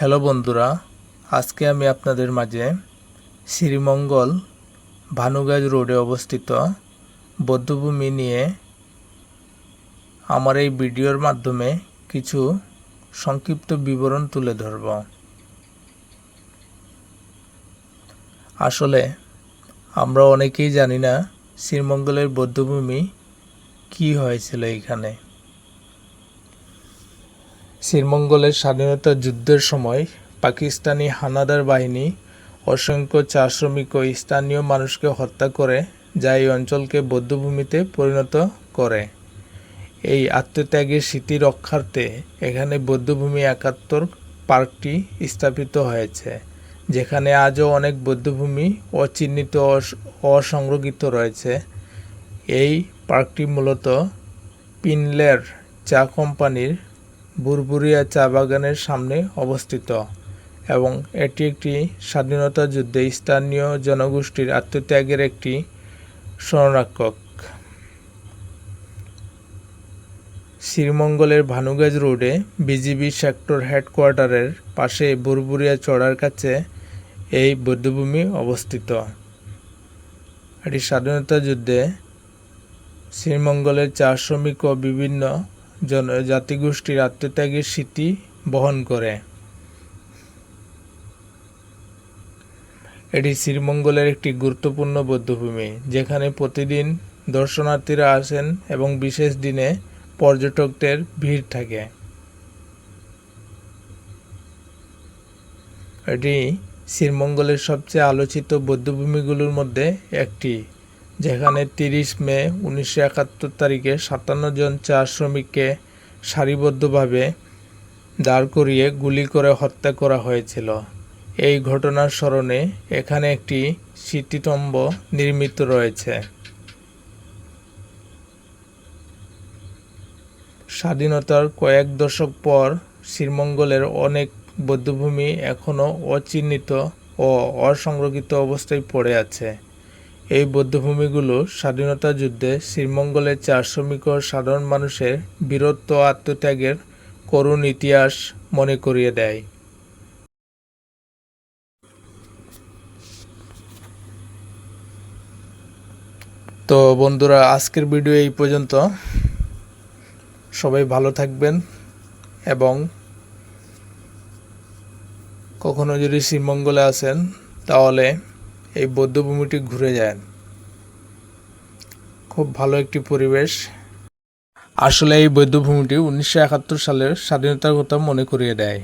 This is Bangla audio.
হ্যালো বন্ধুরা, আজকে আমি আপনাদের মাঝে শ্রীমঙ্গল ভানুগাজ রোডে অবস্থিত বৌদ্ধভূমি নিয়ে আমার এই ভিডিওর মাধ্যমে কিছু সংক্ষিপ্ত বিবরণ তুলে ধরব। আসলে আমরা অনেকেই জানি না শ্রীমঙ্গলের বৌদ্ধভূমি কি হয়েছিল এখানে। শ্রীমঙ্গলের স্বাধীনতা যুদ্ধের সময় পাকিস্তানি হানাদার বাহিনী অসংখ্য চা শ্রমিক ও স্থানীয় মানুষকে হত্যা করে যা এই অঞ্চলকে বৌদ্ধভূমিতে পরিণত করে। এই আত্মত্যাগের স্মৃতি রক্ষার্থে এখানে বৌদ্ধভূমি ৭১ পার্কটি স্থাপিত হয়েছে, যেখানে আজও অনেক বৌদ্ধভূমি অচিহ্নিত অসংরক্ষিত রয়েছে। এই পার্কটি মূলত পিনলের চা কোম্পানির বুরবুরিয়া চা বাগানের সামনে অবস্থিত এবং এটি একটি স্বাধীনতা যুদ্ধে স্থানীয় জনগোষ্ঠীর আত্মত্যাগের একটি স্মরণাঙ্কক। শ্রীমঙ্গলের ভানুগাজ রোডে বিজিবি সেক্টর হেডকোয়ার্টারের পাশে বুরবুরিয়া চড়ার কাছে এই বৌদ্ধভূমি অবস্থিত। এটি স্বাধীনতা যুদ্ধে শ্রীমঙ্গলের চা শ্রমিক ও বিভিন্ন জাতিগোষ্ঠীর আত্মত্যাগের স্মৃতি বহন করে। এটি শ্রীমঙ্গলের একটি গুরুত্বপূর্ণ বৌদ্ধভূমি, যেখানে প্রতিদিন দর্শনার্থীরা আসেন এবং বিশেষ দিনে পর্যটকদের ভিড় থাকে। এটি শ্রীমঙ্গলের সবচেয়ে আলোচিত বৌদ্ধভূমিগুলোর মধ্যে একটি, যেখানে ৩০ মে ১৯৭১ তারিখে ৫৭ জন চা শ্রমিককে সারিবদ্ধভাবে দাঁড় করিয়ে গুলি করে হত্যা করা হয়েছিল। এই ঘটনার স্মরণে এখানে একটি স্মৃতিস্তম্ভ নির্মিত রয়েছে। স্বাধীনতার কয়েক দশক পর শ্রীমঙ্গলের অনেক বৌদ্ধভূমি এখনও অচিহ্নিত ও অসংরক্ষিত অবস্থায় পড়ে আছে। এই বৌদ্ধভূমিগুলো স্বাধীনতা যুদ্ধে শ্রীমঙ্গলের চা শ্রমিক ও সাধারণ মানুষের বীরত্ব ও আত্মত্যাগের করুণ ইতিহাস মনে করিয়ে দেয়। তো বন্ধুরা, আজকের ভিডিও এই পর্যন্ত। সবাই ভালো থাকবেন এবং কখনো যদি শ্রীমঙ্গলে আসেন তাহলে এই বৌদ্ধভূমিটি ঘুরে যান। খুব ভালো একটি পরিবেশ। আসলে এই বৌদ্ধভূমিটি ১৯৭১ সালের স্বাধীনতার কথা মনে করিয়ে দেয়।